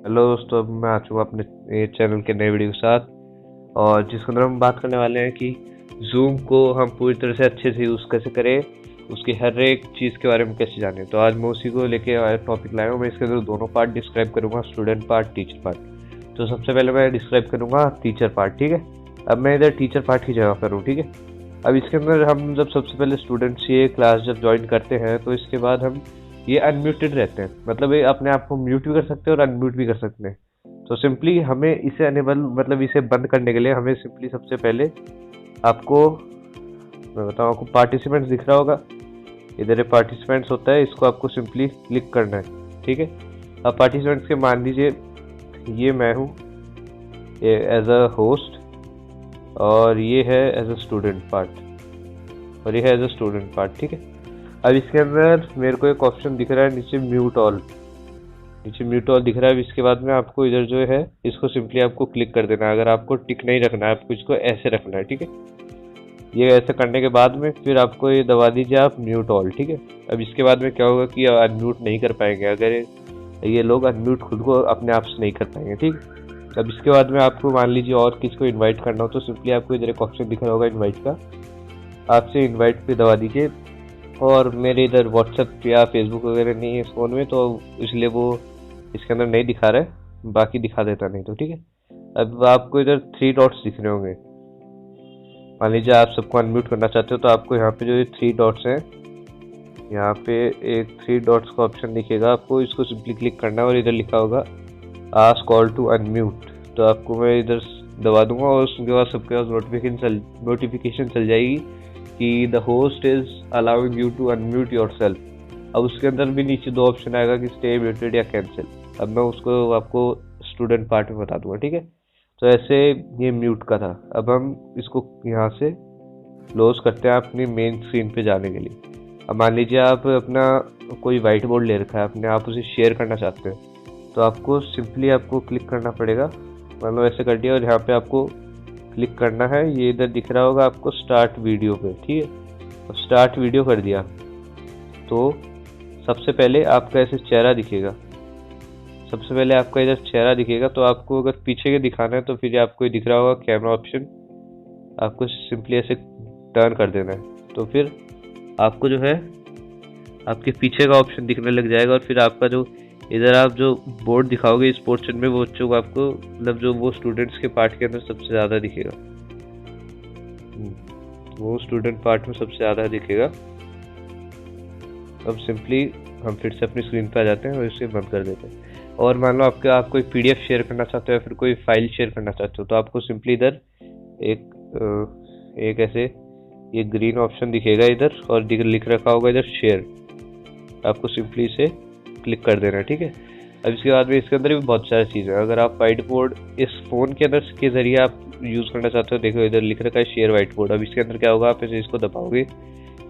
Hello दोस्तों, अब मैं आ चुका अपने चैनल के नए वीडियो के साथ। और जिसके अंदर हम बात करने वाले हैं कि जूम को हम पूरी तरह से अच्छे से यूज़ कैसे करें, उसकी हर एक चीज़ के बारे में कैसे जानें। तो आज मैं उसी को लेके टॉपिक लाया हूँ। मैं इसके अंदर दोनों पार्ट डिस्क्राइब करूँगा, स्टूडेंट पार्ट, टीचर पार्ट। तो सबसे पहले मैं डिस्क्राइब करूँगा टीचर पार्ट, ठीक है। अब मैं इधर टीचर पार्ट की जगह पर हूँ, ठीक है। अब इसके अंदर हम जब सबसे पहले स्टूडेंट्स ये क्लास जब ज्वाइन करते हैं तो इसके बाद हम ये अनम्यूटेड रहते हैं, मतलब ये अपने आप को म्यूट भी कर सकते हैं और अनम्यूट भी कर सकते हैं। तो सिंपली हमें इसे अनेबल, मतलब इसे बंद करने के लिए हमें सिंपली सबसे पहले आपको मैं बताऊँ, आपको पार्टिसिपेंट्स दिख रहा होगा, इधर ये पार्टिसिपेंट्स होता है, इसको आपको सिंपली क्लिक करना है, ठीक है। अब पार्टिसिपेंट्स के मान लीजिए ये मैं हूँ एज अ होस्ट, और ये है एज अ स्टूडेंट पार्ट, और ये है एज अ स्टूडेंट पार्ट, ठीक है। अब इसके अंदर मेरे को एक ऑप्शन दिख रहा है नीचे म्यूट ऑल, नीचे म्यूट ऑल दिख रहा है। इसके बाद में आपको इधर जो है इसको सिंपली आपको क्लिक कर देना है। अगर आपको टिक नहीं रखना है, आपको इसको ऐसे रखना है, ठीक है। ये ऐसे करने के बाद में फिर आपको ये दबा दीजिए आप म्यूट ऑल, ठीक है। अब इसके बाद में क्या होगा कि अनम्यूट नहीं कर पाएंगे, अगर ये लोग अनम्यूट खुद को अपने आप से नहीं कर पाएंगे, ठीक है। अब इसके बाद में आपको मान लीजिए और किसको इन्वाइट करना हो तो सिंपली आपको इधर एक ऑप्शन दिख रहा होगा इन्वाइट का, आपसे इन्वाइट पे दबा दीजिए। और मेरे इधर व्हाट्सएप या फेसबुक वगैरह नहीं है इस फ़ोन में, तो इसलिए वो इसके अंदर नहीं दिखा रहा है, बाकी दिखा देता नहीं तो, ठीक है। अब आपको इधर 3 डॉट्स दिख रहे होंगे। मान लीजिए आप सबको अनम्यूट करना चाहते हो तो आपको यहाँ पे जो ये 3 डॉट्स हैं, यहाँ पे एक 3 डॉट्स का ऑप्शन दिखेगा, आपको इसको सिंपली क्लिक करना है और इधर लिखा होगा आस्क कॉल टू अनम्यूट। तो आपको मैं इधर दबा दूंगा और उसके बाद सबके पास नोटिफिकेशन चल जाएगी कि the host is allowing you to unmute yourself. अब उसके अंदर भी नीचे 2 ऑप्शन आएगा कि स्टे म्यूटेड या कैंसिल। अब मैं उसको आपको स्टूडेंट पार्ट में बता दूंगा, ठीक है। तो ऐसे ये म्यूट का था। अब हम इसको यहाँ से क्लोज करते हैं अपनी मेन स्क्रीन पे जाने के लिए। अब मान लीजिए आप अपना कोई वाइट बोर्ड ले रखा है अपने, आप उसे शेयर करना चाहते हैं तो आपको सिंपली आपको क्लिक करना पड़ेगा, मतलब ऐसे कर दिया और यहाँ पे आपको क्लिक करना है। ये इधर दिख रहा होगा आपको स्टार्ट वीडियो पे, ठीक है। अब स्टार्ट वीडियो कर दिया तो सबसे पहले आपका ऐसे चेहरा दिखेगा, सबसे पहले आपका इधर चेहरा दिखेगा। तो आपको अगर पीछे के दिखाना है तो फिर आपको दिख रहा होगा कैमरा ऑप्शन, आपको सिंपली ऐसे टर्न कर देना है। तो फिर आपको जो है आपके पीछे का ऑप्शन दिखने लग जाएगा, और फिर आपका जो इधर आप जो बोर्ड दिखाओगे इस पोर्शन में, वो बच्चों को आपको, मतलब जो वो स्टूडेंट्स के पार्ट के अंदर सबसे ज़्यादा दिखेगा, वो स्टूडेंट पार्ट में सबसे ज़्यादा दिखेगा। अब सिंपली हम फिर से अपनी स्क्रीन पे आ जाते हैं और इसे बंद कर देते हैं। और मान लो आप कोई पीडीएफ शेयर करना चाहते हो या फिर कोई फाइल शेयर करना चाहते हो तो आपको सिंपली इधर एक ऐसे ये ग्रीन ऑप्शन दिखेगा इधर, और लिख रखा होगा इधर शेयर, आपको सिंपली इसे क्लिक कर देना है, ठीक है। अब इसके बाद में इसके अंदर भी बहुत सारी चीज़ें हैं। अगर आप वाइट बोर्ड इस फ़ोन के अंदर के ज़रिए आप यूज़ करना चाहते हो, देखो इधर लिख रखा है शेयर वाइट बोर्ड। अब इसके अंदर क्या होगा, आप इसको दबाओगे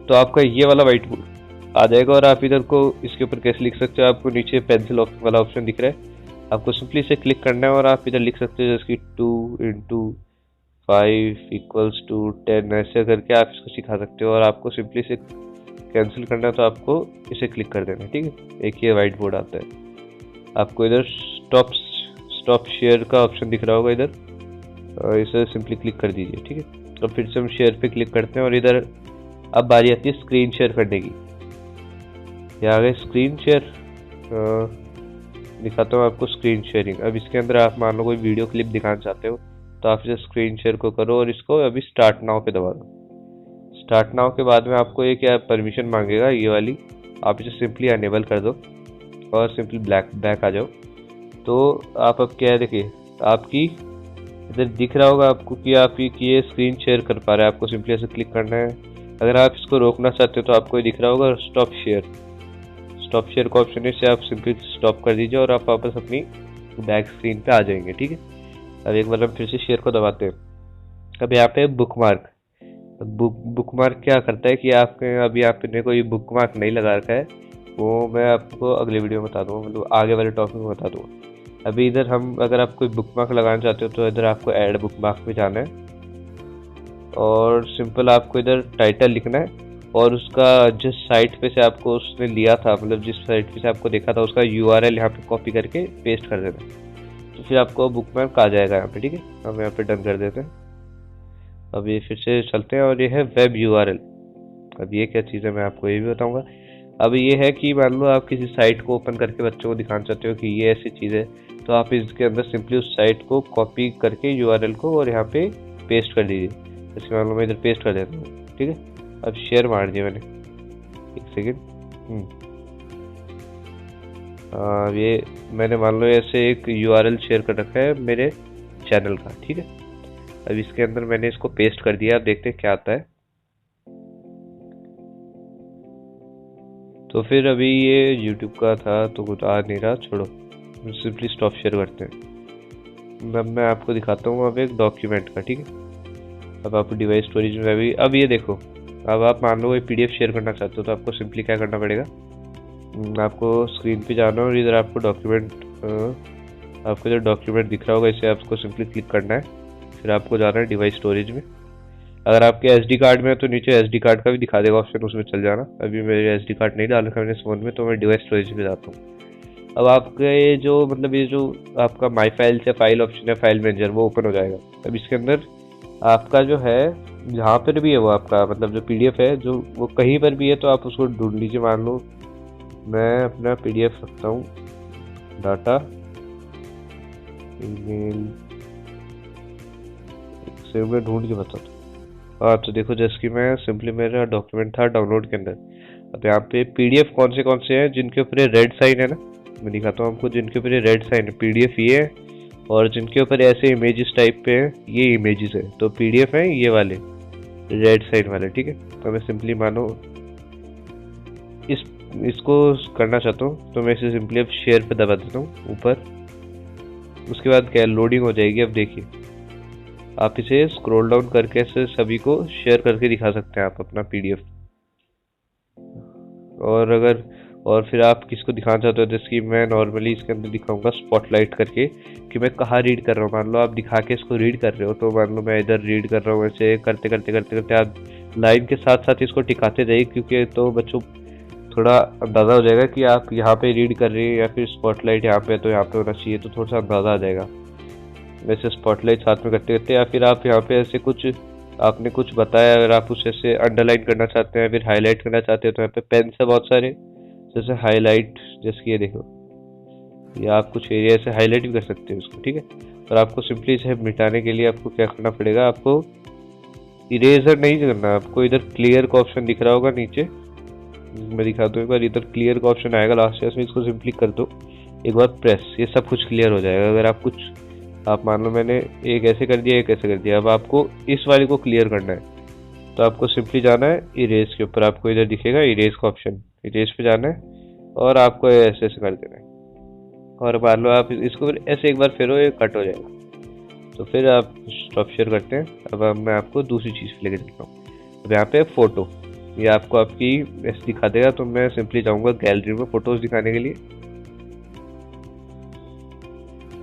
तो आपका ये वाला वाइट बोर्ड आ जाएगा, और आप इधर को इसके ऊपर कैसे लिख सकते हो, आपको नीचे पेंसिल वाला ऑप्शन दिख रहा है, आपको सिंपली इसे क्लिक करना है और आप इधर लिख सकते हो जैसे कि 2 × 5 = 10, ऐसे करके आप इसको सिखा सकते हो। और आपको सिंपली इसे कैंसिल करना है तो आपको इसे क्लिक कर देना है, ठीक है। एक ये वाइट बोर्ड आता है, आपको इधर स्टॉप शेयर का ऑप्शन दिख रहा होगा इधर, और इसे सिंपली क्लिक कर दीजिए, ठीक है। तो फिर से हम शेयर पे क्लिक करते हैं और इधर अब बारी आती है स्क्रीन शेयर करने की। यहाँ आगे स्क्रीन शेयर दिखाता हूँ आपको, स्क्रीन शेयरिंग। अब इसके अंदर आप मान लो कोई वीडियो क्लिप दिखाना चाहते हो तो आप इसे स्क्रीन शेयर को करो और इसको अभी स्टार्ट नाउ पे दबा दो। स्टार्ट नाउ के बाद में आपको ये क्या परमिशन मांगेगा, ये वाली, आप इसे सिंपली अनेबल कर दो और सिंपली बैक आ जाओ। तो आप अब क्या है, देखिए आपकी इधर दिख रहा होगा आपको कि आप ये स्क्रीन शेयर कर पा रहे हैं, आपको सिंपली ऐसे क्लिक करना है। अगर आप इसको रोकना चाहते हो तो आपको ये दिख रहा होगा स्टॉप शेयर का ऑप्शन है, इसे आप सिंपली स्टॉप कर दीजिए और आप वापस अपनी बैक स्क्रीन पे आ जाएंगे, ठीक है। अब एक बार हम फिर से शेयर को दबाते हैं। अब यहाँ पे बुकमार्क, बुकमार्क क्या करता है कि आपके अभी आपने कोई बुकमार्क नहीं लगा रखा है, वो मैं आपको अगले वीडियो में बता दूंगा, मतलब आगे वाले टॉपिक में बता दूंगा। अभी इधर हम अगर आप कोई बुकमार्क लगाना चाहते हो तो इधर आपको ऐड बुकमार्क में जाना है और सिंपल आपको इधर टाइटल लिखना है और उसका जिस साइट पे से आपको उसने लिया था, मतलब जिस साइट पे से आपको देखा था, उसका यूआरएल यहाँ पे कॉपी करके पेस्ट कर देना। तो फिर आपको बुकमार्क आ जाएगा यहाँ पे, ठीक है। हम यहाँ पे डन कर देते हैं। अब ये फिर से चलते हैं और ये है वेब यूआरएल। अब ये क्या चीज़ है मैं आपको ये भी बताऊंगा। अब ये है कि मान लो आप किसी साइट को ओपन करके बच्चों को दिखाना चाहते हो कि ये ऐसी चीज़ है, तो आप इसके अंदर सिंपली उस साइट को कॉपी करके यूआरएल को और यहाँ पे पेस्ट कर दीजिए। जैसे मान लो मैं इधर पेस्ट कर देता हूँ, ठीक है। अब शेयर मार दिया मैंने, एक सेकेंड। ये मैंने मान लो ऐसे एक यूआरएल शेयर कर रखा है मेरे चैनल का, ठीक है। अब इसके अंदर मैंने इसको पेस्ट कर दिया। अब देखते हैं क्या आता है। तो फिर अभी ये YouTube का था तो कुछ आ नहीं रहा, छोड़ो, सिंपली स्टॉप शेयर करते हैं। अब मैं आपको दिखाता हूँ अब एक डॉक्यूमेंट का, ठीक है। अब आप डिवाइस स्टोरेज में भी, अब ये देखो, अब आप मान लो कोई PDF शेयर करना चाहते हो तो आपको सिंपली क्या करना पड़ेगा, आपको स्क्रीन पे जाना और इधर आपको डॉक्यूमेंट, आपको इधर डॉक्यूमेंट दिख रहा होगा, इसे आपको सिंपली क्लिक करना है। फिर आपको जाना है डिवाइस स्टोरेज में। अगर आपके SD कार्ड में है तो नीचे SD कार्ड का भी दिखा देगा ऑप्शन, उसमें चल जाना। अभी मेरे SD कार्ड नहीं डाल रखा मैंने फोन में, तो मैं डिवाइस स्टोरेज में जाता हूँ। अब आपके जो मतलब ये जो आपका माई फाइल से फाइल ऑप्शन है, फाइल मैनेजर, वो ओपन हो जाएगा। अब इसके अंदर आपका जो है, जहाँ पर भी है वो आपका मतलब जो PDF है, जो वो कहीं पर भी है तो आप उसको ढूंढ लीजिए। मान लो मैं अपना PDF रखता हूँ, डाटा ईमेल से मैं ढूंढ के बताता हूँ। हाँ, तो देखो जैसे कि मैं सिंपली मेरा डॉक्यूमेंट था डाउनलोड के अंदर। अब यहाँ पे PDF कौन से हैं जिनके ऊपर ये रेड साइन है ना, मैं दिखाता हूँ आपको। जिनके ऊपर ये रेड साइन है PDF ये है, और जिनके ऊपर ऐसे इमेजेस टाइप पे है ये इमेजेस है, तो PDF है ये वाले रेड साइन वाले, ठीक है। तो मैं सिंपली मानो इसको करना चाहता हूँ, तो मैं इसे सिंपली अब शेयर पे दबा देता हूँ ऊपर। उसके बाद क्या लोडिंग हो जाएगी। अब देखिए आप इसे स्क्रॉल डाउन करके ऐसे सभी को शेयर करके दिखा सकते हैं आप अपना PDF। और फिर आप किसको दिखाना चाहते हो, जैसे कि मैं नॉर्मली इसके अंदर दिखाऊंगा स्पॉटलाइट करके कि मैं कहाँ रीड कर रहा हूँ। मान लो आप दिखा के इसको रीड कर रहे हो, तो मान लो मैं इधर रीड कर रहा हूँ, ऐसे करते करते करते करते आप लाइन के साथ साथ इसको टिकाते जाइए, क्योंकि तो बच्चों थोड़ा अंदाज़ा हो जाएगा कि आप यहाँ पे रीड कर रहे हैं या फिर स्पॉटलाइट यहाँ पे तो यहाँ पे होना चाहिए, तो थोड़ा सा अंदाज़ा आ जाएगा। वैसे स्पॉटलाइट साथ में करते करते, या फिर आप यहाँ पे ऐसे कुछ आपने कुछ बताया, अगर आप उसे ऐसे अंडरलाइन करना चाहते हैं फिर हाईलाइट करना चाहते हैं, तो यहाँ पे पेन से बहुत सारे जैसे हाईलाइट, जैसे ये देखो, या आप कुछ एरिया से हाईलाइट भी कर सकते हैं उसको, ठीक है। और आपको सिंपली इसे मिटाने के लिए आपको क्या करना पड़ेगा, आपको इरेजर नहीं करना, आपको इधर क्लियर का ऑप्शन दिख रहा होगा नीचे, मैं दिखा दूँ एक बार। इधर क्लियर का ऑप्शन आएगा लास्ट में, इसको सिंपली कर दो एक बार प्रेस, ये सब कुछ क्लियर हो जाएगा। अगर आप कुछ, आप मान लो मैंने एक ऐसे कर दिया एक ऐसे कर दिया, अब आपको इस वाले को क्लियर करना है, तो आपको सिंपली जाना है इरेज के ऊपर। आपको इधर दिखेगा इरेज का ऑप्शन, इरेज पे जाना है और आपको ऐसे ऐसे कर देना है। और मान लो आप इसको ऐसे एक बार फेरो, ये कट हो जाएगा। तो फिर आप स्टॉप शेयर करते हैं। अब मैं आपको दूसरी चीज़ लेके चलता हूँ। अब यहाँ पे फोटो, ये आपको आपकी ऐसे दिखा देगा, तो मैं सिंपली जाऊँगा गैलरी में फ़ोटोज़ दिखाने के लिए,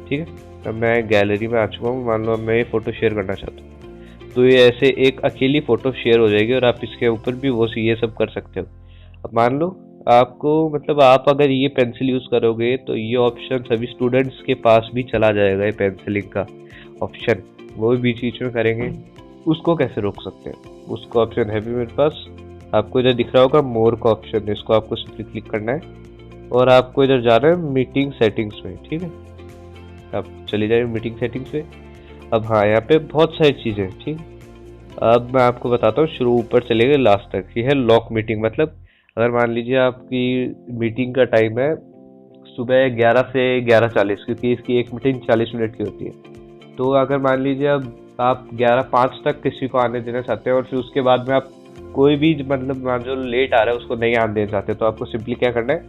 ठीक है। अब मैं गैलरी में आ चुका हूँ। मान लो अब मैं ये फ़ोटो शेयर करना चाहता हूँ, तो ये ऐसे एक अकेली फ़ोटो शेयर हो जाएगी और आप इसके ऊपर भी वो ये सब कर सकते हो। अब मान लो आपको मतलब आप अगर ये पेंसिल यूज़ करोगे तो ये ऑप्शन सभी स्टूडेंट्स के पास भी चला जाएगा, ये पेंसिलिंग का ऑप्शन, वो भी बीच बीच में करेंगे। उसको कैसे रोक सकते हैं, उसका ऑप्शन है भी मेरे पास। आपको इधर दिख रहा होगा मोर का ऑप्शन, इसको आपको सिंपली क्लिक करना है और आपको इधर जाना है मीटिंग सेटिंग्स में, ठीक है। आप चले जाइए मीटिंग सेटिंग्स पे। अब हाँ, यहाँ पे बहुत सारी चीज़ें, ठीक। अब मैं आपको बताता हूँ, शुरू ऊपर चले गए लास्ट तक। ये है लॉक मीटिंग, मतलब अगर मान लीजिए आपकी मीटिंग का टाइम है सुबह 11 से 11:40, क्योंकि इसकी एक मीटिंग 40 मिनट की होती है। तो अगर मान लीजिए अब आप 11:05 तक किसी को आने देना चाहते हैं और फिर उसके बाद में आप कोई भी मतलब जो लेट आ रहा है उसको नहीं आने देना चाहते, तो आपको सिंपली क्या करना है,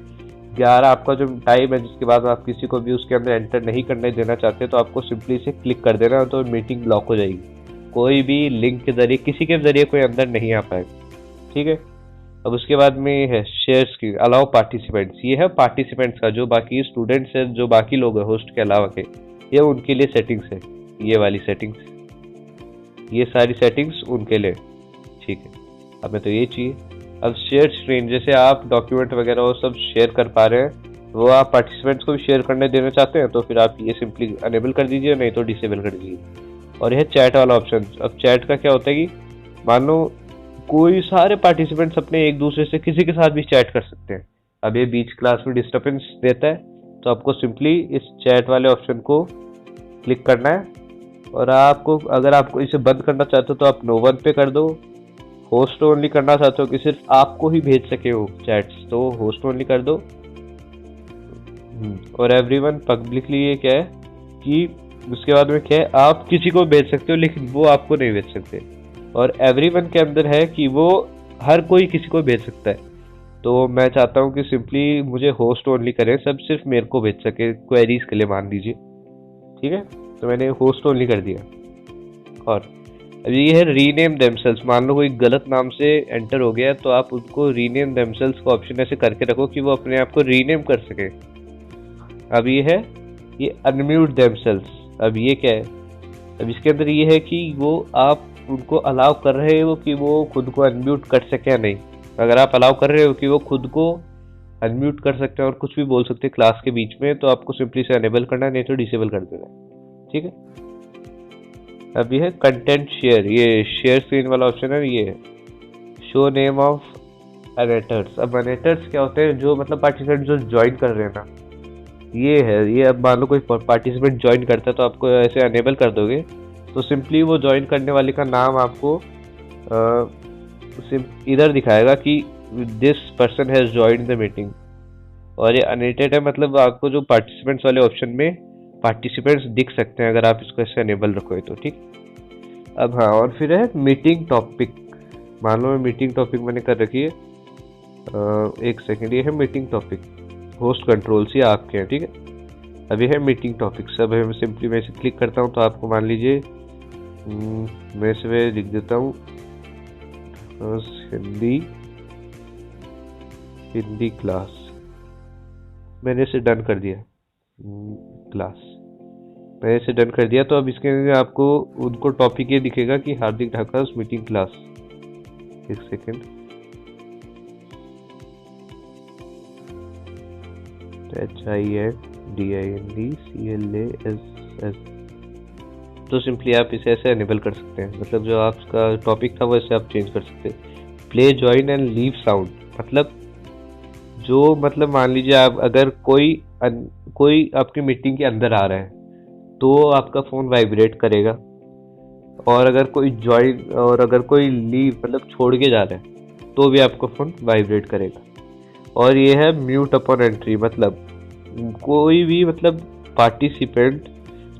11 आपका जो टाइम है जिसके बाद आप किसी को भी उसके अंदर एंटर नहीं करने देना चाहते, तो आपको सिंपली इसे क्लिक कर देना, तो मीटिंग ब्लॉक हो जाएगी। कोई भी लिंक के जरिए, किसी के जरिए कोई अंदर नहीं आ पाएगा, ठीक है। अब उसके बाद में है शेयर्स की, अलाउ पार्टिसिपेंट्स। ये है पार्टिसिपेंट्स का, जो बाकी स्टूडेंट्स है, जो बाकी लोग हैं होस्ट के अलावा के, ये उनके लिए सेटिंग्स है, ये वाली सेटिंग्स, ये सारी सेटिंग्स उनके लिए, ठीक है। हमें तो ये चाहिए। अब शेयर स्क्रीन, जैसे आप डॉक्यूमेंट वगैरह वो सब शेयर कर पा रहे हैं, वो आप पार्टिसिपेंट्स को भी शेयर करने देना चाहते हैं तो फिर आप ये सिंपली अनेबल कर दीजिए, नहीं तो डिसेबल कर दीजिए। और यह चैट वाला ऑप्शन, अब चैट का क्या होता है कि मान लो कोई सारे पार्टिसिपेंट्स अपने एक दूसरे से किसी के साथ भी चैट कर सकते हैं। अब ये बीच क्लास में डिस्टर्बेंस देता है, तो आपको सिंपली इस चैट वाले ऑप्शन को क्लिक करना है। और आपको अगर आपको इसे बंद करना चाहते हो तो आप नो वन पे कर दो। होस्ट ओनली करना चाहते हो कि सिर्फ आपको ही भेज सके हो चैट्स, तो होस्ट ओनली कर दो। और एवरीवन पब्लिकली ये क्या है कि उसके बाद में क्या है, आप किसी को भेज सकते हो लेकिन वो आपको नहीं भेज सकते। और एवरीवन के अंदर है कि वो हर कोई किसी को भेज सकता है। तो मैं चाहता हूँ कि सिंपली मुझे होस्ट ओनली करें, सब सिर्फ मेरे को भेज सके क्वेरीज के लिए मान लीजिए, ठीक है। तो मैंने होस्ट ओनली कर दिया। और अब ये है रीनेम देमसेल्स, मान लो कोई गलत नाम से एंटर हो गया तो आप उनको रीनेम देमसेल्स का ऑप्शन ऐसे करके रखो कि वो अपने आप को रीनेम कर सके। अब ये है ये अनम्यूट देमसेल्स। अब ये क्या है, अब इसके अंदर ये है कि वो आप उनको अलाउ कर रहे हो कि वो खुद को अनम्यूट कर सके या नहीं। अगर आप अलाउ कर रहे हो कि वो खुद को अनम्यूट कर सकते हैं और कुछ भी बोल सकते हैं क्लास के बीच में, तो आपको सिंपली से अनेबल करना है, नहीं तो डिसेबल कर देना है, ठीक है। अब ये है कंटेंट शेयर, ये शेयर स्क्रीन वाला ऑप्शन है। ये शो नेम ऑफ अनेटर्स। अब अनेटर्स क्या होते हैं, जो मतलब पार्टिसिपेंट जो ज्वाइन कर रहे हैं ना, ये है। ये अब मान लो कोई पार्टिसिपेंट ज्वाइन करता है तो आपको ऐसे अनेबल कर दोगे तो सिंपली वो ज्वाइन करने वाले का नाम आपको इधर दिखाएगा कि this person has join the meeting. और ये अनरेटेड है, मतलब आपको जो पार्टिसिपेंट्स वाले ऑप्शन में पार्टिसिपेंट्स दिख सकते हैं अगर आप इसको ऐसे अनेबल रखोगे तो, ठीक। अब हाँ, और फिर है मीटिंग टॉपिक। मान लो मीटिंग टॉपिक मैंने कर रखी है, एक सेकेंड, ये है मीटिंग टॉपिक। होस्ट कंट्रोल्स ये आपके हैं, ठीक है। अभी है मीटिंग टॉपिक्स। अब मैं सिंपली मैं इसे क्लिक करता हूँ तो आपको मान लीजिए मैं इसे लिख देता हूँ हिंदी क्लास। मैंने इसे डन कर दिया, क्लास मैंने इसे डन कर दिया। तो अब इसके अंदर आपको उनको टॉपिक ये दिखेगा कि हार्दिक ढाका मीटिंग क्लास। एक सेकेंड, HINDCLASS। तो सिंपली आप इसे ऐसे अनेबल कर सकते हैं, मतलब जो आपका टॉपिक था वो ऐसे आप चेंज कर सकते हैं। Play join and leave sound, मतलब जो मतलब मान लीजिए आप अगर कोई आपकी मीटिंग के अंदर आ रहा है तो आपका फोन वाइब्रेट करेगा, और अगर कोई ज्वाइन और अगर कोई लीव मतलब छोड़ के जा रहा है तो भी आपका फोन वाइब्रेट करेगा। और ये है म्यूट अपॉन एंट्री, मतलब कोई भी मतलब पार्टिसिपेंट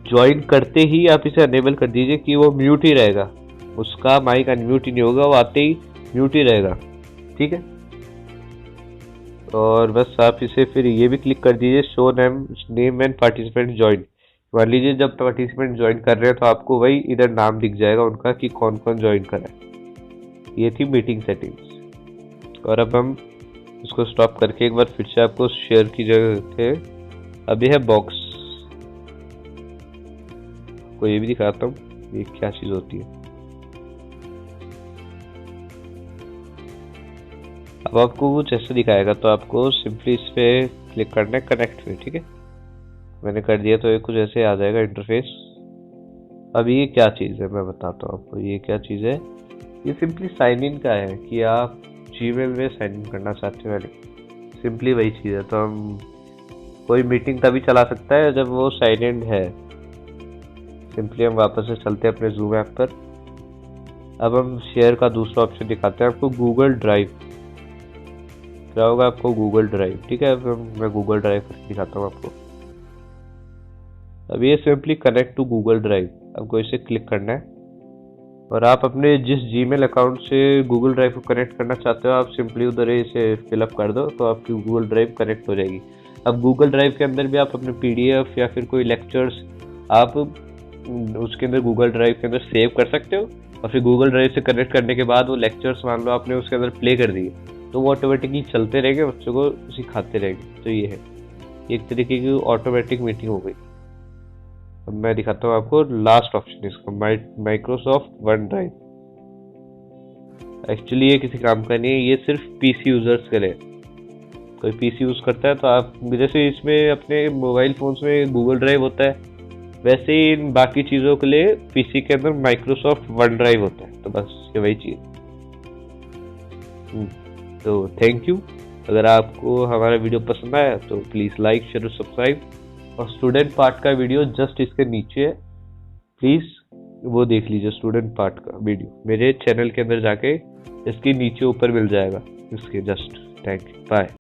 ज्वाइन करते ही आप इसे अनेबल कर दीजिए कि वो म्यूट ही रहेगा, उसका माइक अनम्यूट ही नहीं होगा, वो आते ही म्यूट ही रहेगा, ठीक है। और बस आप इसे फिर ये भी क्लिक कर दीजिए show name and participant join. मान लीजिए जब पार्टिसिपेंट ज्वाइन कर रहे हैं तो आपको वही इधर नाम दिख जाएगा उनका कि कौन कौन ज्वाइन कर रहा है। ये थी मीटिंग सेटिंग्स। और अब हम इसको स्टॉप करके एक बार फिर से आपको शेयर की जगह थे। अभी है बॉक्स, को ये भी दिखाता हूँ ये क्या चीज होती है। अब आपको कुछ ऐसे दिखाएगा तो आपको सिंपली इस पे क्लिक करना है कनेक्ट पे, ठीक है। मैंने कर दिया तो ये कुछ ऐसे आ जाएगा इंटरफेस। अब ये क्या चीज़ है मैं बताता हूँ आपको, ये क्या चीज़ है। ये सिंपली साइन इन का है कि आप जीमेल में साइन इन करना चाहते हो, सिंपली वही चीज़ है। तो हम कोई मीटिंग तभी चला सकता है जब वो साइन इन है। सिंपली हम वापस से चलते हैं अपने जूम ऐप पर। अब हम शेयर का दूसरा ऑप्शन दिखाते हैं आपको, गूगल ड्राइव। क्या होगा आपको गूगल ड्राइव, ठीक है। अब मैं गूगल ड्राइव करके दिखाता हूँ आपको। अब ये simply connect to Google drive, आपको इसे क्लिक करना है और आप अपने जिस जीमेल अकाउंट से गूगल ड्राइव को कनेक्ट करना चाहते हो आप सिंपली उधर इसे फिलअप कर दो तो आपकी गूगल ड्राइव कनेक्ट हो जाएगी। अब गूगल ड्राइव के अंदर भी आप अपने PDF या फिर कोई लेक्चर्स आप उसके अंदर गूगल ड्राइव के अंदर सेव कर सकते हो, और फिर गूगल ड्राइव से कनेक्ट करने के बाद वो लेक्चर्स मान लो आपने उसके अंदर प्ले कर दिए तो वो ऑटोमेटिकली चलते रहेंगे, बच्चों को सिखाते रहेंगे। तो ये है एक तरीके की ऑटोमेटिक मीटिंग हो गई। अब मैं दिखाता हूँ आपको लास्ट ऑप्शन इसका, माइक्रोसॉफ्ट वन ड्राइव। एक्चुअली ये किसी काम का नहीं है, ये सिर्फ पीसी यूजर्स के लिए। कोई पीसी यूज करता है तो आप जैसे इसमें अपने मोबाइल फोन्स में गूगल ड्राइव होता है, वैसे ही इन बाकी चीज़ों के लिए पीसी के अंदर माइक्रोसॉफ्ट वन ड्राइव होता है। तो बस ये वही चीज़। तो थैंक यू। अगर आपको हमारा वीडियो पसंद आया तो प्लीज़ लाइक शेयर और सब्सक्राइब। और स्टूडेंट पार्ट का वीडियो जस्ट इसके नीचे है, प्लीज़ वो देख लीजिए। स्टूडेंट पार्ट का वीडियो मेरे चैनल के अंदर जाके इसके नीचे ऊपर मिल जाएगा, इसके जस्ट। Thank you, bye.